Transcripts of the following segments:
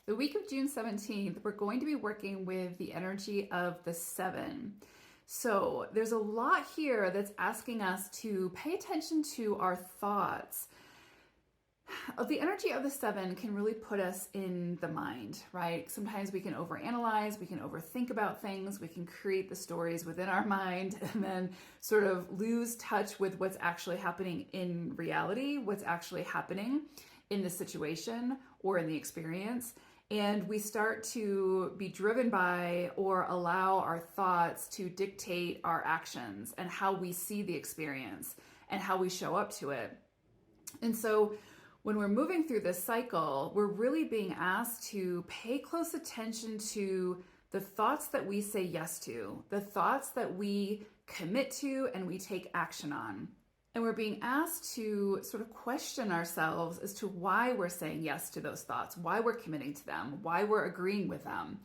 The week of June 17th, we're going to be working with the energy of the 7. So there's a lot here that's asking us to pay attention to our thoughts. The energy of the 7 can really put us in the mind, right? Sometimes we can overanalyze, we can overthink about things, we can create the stories within our mind and then sort of lose touch with what's actually happening in reality, what's actually happening in the situation or in the experience. And we start to be driven by or allow our thoughts to dictate our actions and how we see the experience and how we show up to it. And so when we're moving through this cycle, we're really being asked to pay close attention to the thoughts that we say yes to, the thoughts that we commit to and we take action on. And we're being asked to sort of question ourselves as to why we're saying yes to those thoughts, why we're committing to them, why we're agreeing with them.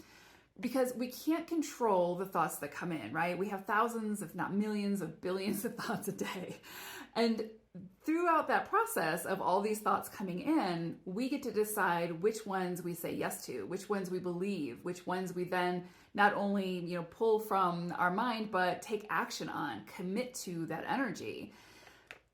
Because we can't control the thoughts that come in, right? We have thousands, if not millions of billions of thoughts a day. And throughout that process of all these thoughts coming in, we get to decide which ones we say yes to, which ones we believe, which ones we then not only, pull from our mind, but take action on, commit to that energy.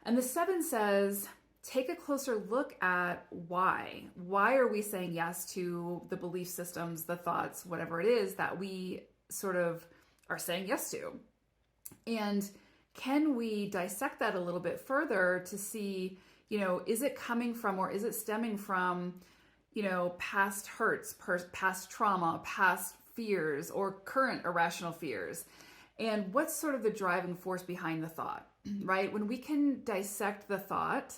And the 7 says, take a closer look at why. Why are we saying yes to the belief systems, the thoughts, whatever it is that we sort of are saying yes to? And can we dissect that a little bit further to see, is it coming from or is it stemming from, past hurts, past trauma, past fears, or current irrational fears? And what's sort of the driving force behind the thought, right? When we can dissect the thought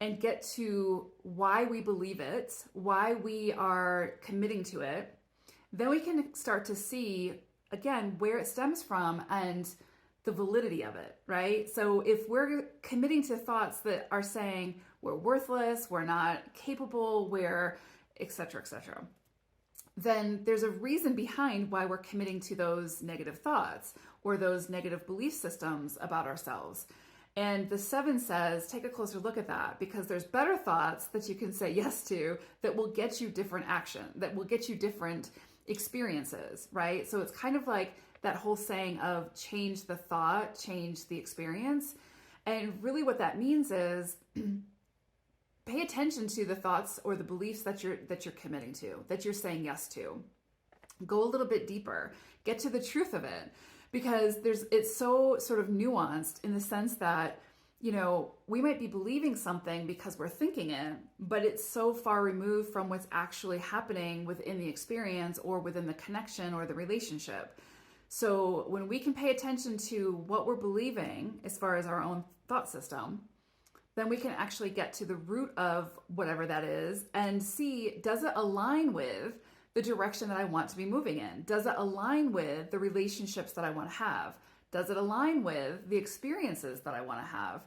and get to why we believe it, why we are committing to it, then we can start to see, again, where it stems from and the validity of it, right? So if we're committing to thoughts that are saying we're worthless, we're not capable, we're et cetera, then there's a reason behind why we're committing to those negative thoughts or those negative belief systems about ourselves. And the 7 says, take a closer look at that, because there's better thoughts that you can say yes to that will get you different action, that will get you different experiences, right? So it's kind of like that whole saying of change the thought, change the experience. And really what that means is pay attention to the thoughts or the beliefs that you're committing to, that you're saying yes to. Go a little bit deeper, get to the truth of it, because it's so sort of nuanced in the sense that, we might be believing something because we're thinking it, but it's so far removed from what's actually happening within the experience or within the connection or the relationship. So when we can pay attention to what we're believing as far as our own thought system, then we can actually get to the root of whatever that is and see, does it align with the direction that I want to be moving in? Does it align with the relationships that I want to have? Does it align with the experiences that I want to have?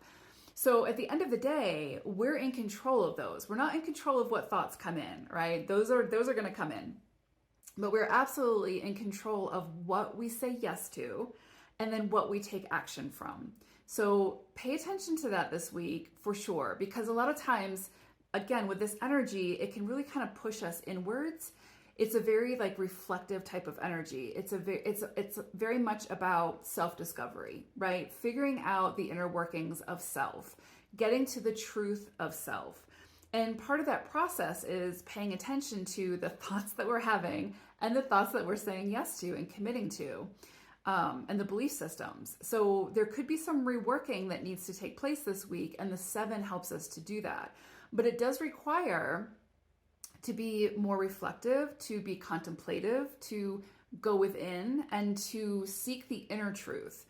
So at the end of the day, we're in control of those. We're not in control of what thoughts come in, right? Those are going to come in. But we're absolutely in control of what we say yes to and then what we take action from. So pay attention to that this week for sure, because a lot of times, again, with this energy, it can really kind of push us inwards. It's a very reflective type of energy. It's very much about self-discovery, right? Figuring out the inner workings of self, getting to the truth of self. And part of that process is paying attention to the thoughts that we're having and the thoughts that we're saying yes to and committing to, and the belief systems. So there could be some reworking that needs to take place this week, and the 7 helps us to do that. But it does require to be more reflective, to be contemplative, to go within, and to seek the inner truth.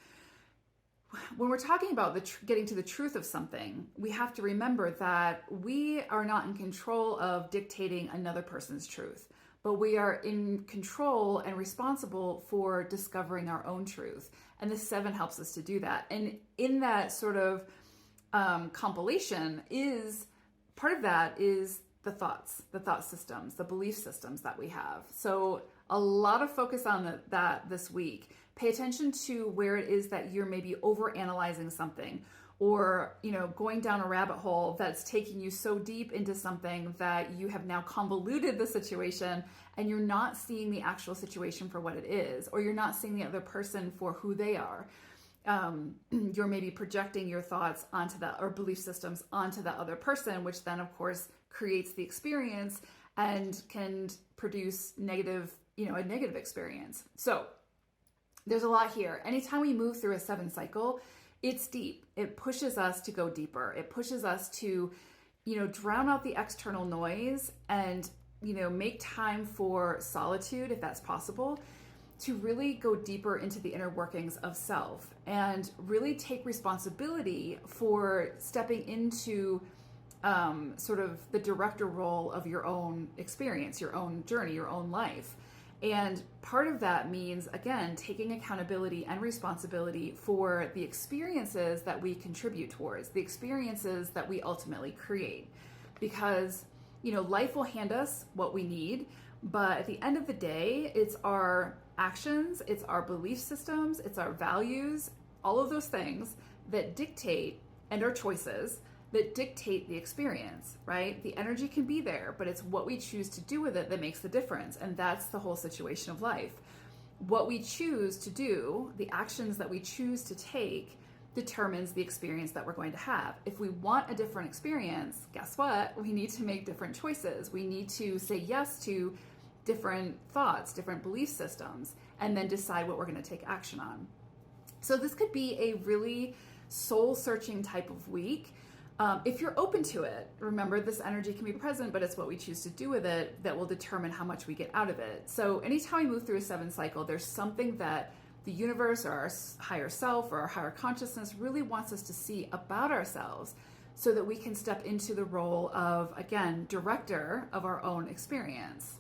When we're talking about getting to the truth of something, we have to remember that we are not in control of dictating another person's truth, but we are in control and responsible for discovering our own truth. And the 7 helps us to do that. And in that sort of compilation is, part of that is the thoughts, the thought systems, the belief systems that we have. So a lot of focus on that this week. Pay attention to where it is that you're maybe overanalyzing something, or, going down a rabbit hole that's taking you so deep into something that you have now convoluted the situation and you're not seeing the actual situation for what it is, or you're not seeing the other person for who they are. You're maybe projecting your thoughts onto that, or belief systems onto the other person, which then of course creates the experience and can produce a negative experience. So there's a lot here. Anytime we move through a 7 cycle, it's deep. It pushes us to go deeper. It pushes us to, drown out the external noise and, make time for solitude, if that's possible, to really go deeper into the inner workings of self and really take responsibility for stepping into sort of the director role of your own experience, your own journey, your own life. And part of that means, again, taking accountability and responsibility for the experiences that we contribute towards, the experiences that we ultimately create. Because, life will hand us what we need, but at the end of the day, it's our actions, it's our belief systems, it's our values, all of those things that dictate, and our choices that dictate the experience, right? The energy can be there, but it's what we choose to do with it that makes the difference. And that's the whole situation of life. What we choose to do, the actions that we choose to take, determines the experience that we're going to have. If we want a different experience, guess what? We need to make different choices. We need to say yes to different thoughts, different belief systems, and then decide what we're going to take action on. So this could be a really soul-searching type of week. If you're open to it, remember this energy can be present, but it's what we choose to do with it that will determine how much we get out of it. So anytime we move through a 7 cycle, there's something that the universe or our higher self or our higher consciousness really wants us to see about ourselves so that we can step into the role of, again, director of our own experience.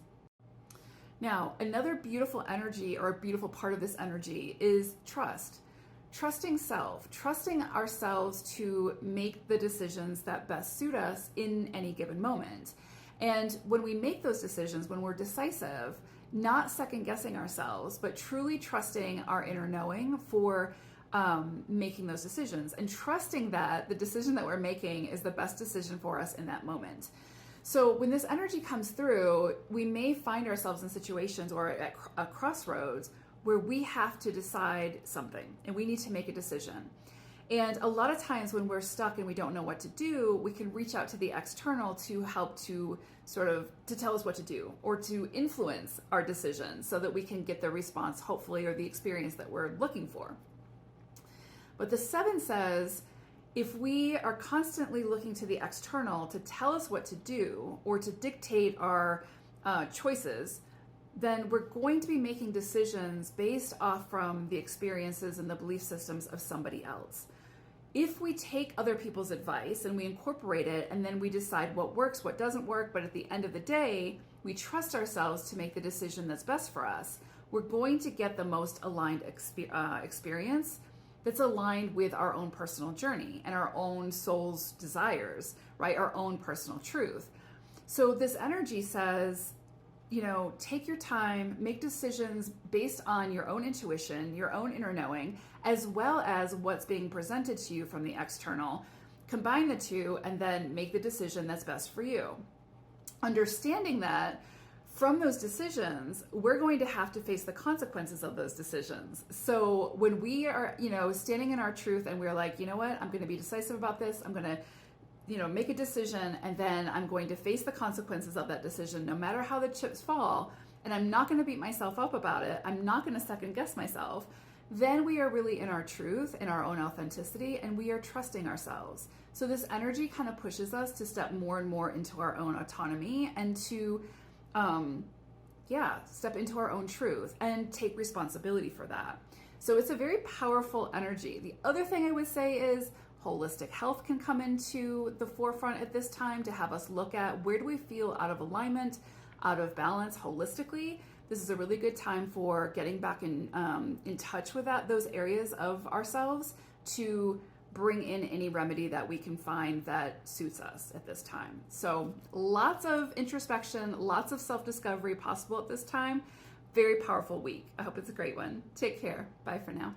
Now, another beautiful energy, or a beautiful part of this energy, is trust. Trusting self, trusting ourselves to make the decisions that best suit us in any given moment. And when we make those decisions, when we're decisive, not second guessing ourselves, but truly trusting our inner knowing for making those decisions, and trusting that the decision that we're making is the best decision for us in that moment. So when this energy comes through, we may find ourselves in situations or at a crossroads where we have to decide something and we need to make a decision. And a lot of times when we're stuck and we don't know what to do, we can reach out to the external to help to tell us what to do or to influence our decisions so that we can get the response, hopefully, or the experience that we're looking for. But the 7 says, if we are constantly looking to the external to tell us what to do or to dictate our choices, then we're going to be making decisions based off from the experiences and the belief systems of somebody else. If we take other people's advice and we incorporate it and then we decide what works, what doesn't work, but at the end of the day, we trust ourselves to make the decision that's best for us, we're going to get the most aligned experience that's aligned with our own personal journey and our own soul's desires, right? Our own personal truth. So this energy says, take your time, make decisions based on your own intuition, your own inner knowing, as well as what's being presented to you from the external. Combine the two and then make the decision that's best for you. Understanding that from those decisions, we're going to have to face the consequences of those decisions. So when we are, standing in our truth and we're like, you know what, I'm going to be decisive about this. I'm going to make a decision, and then I'm going to face the consequences of that decision, no matter how the chips fall, and I'm not going to beat myself up about it. I'm not going to second guess myself. Then we are really in our truth, in our own authenticity, and we are trusting ourselves. So this energy kind of pushes us to step more and more into our own autonomy and to, step into our own truth and take responsibility for that. So it's a very powerful energy. The other thing I would say is holistic health can come into the forefront at this time to have us look at where do we feel out of alignment, out of balance holistically. This is a really good time for getting back in touch with those areas of ourselves to bring in any remedy that we can find that suits us at this time. So lots of introspection, lots of self-discovery possible at this time. Very powerful week. I hope it's a great one. Take care. Bye for now.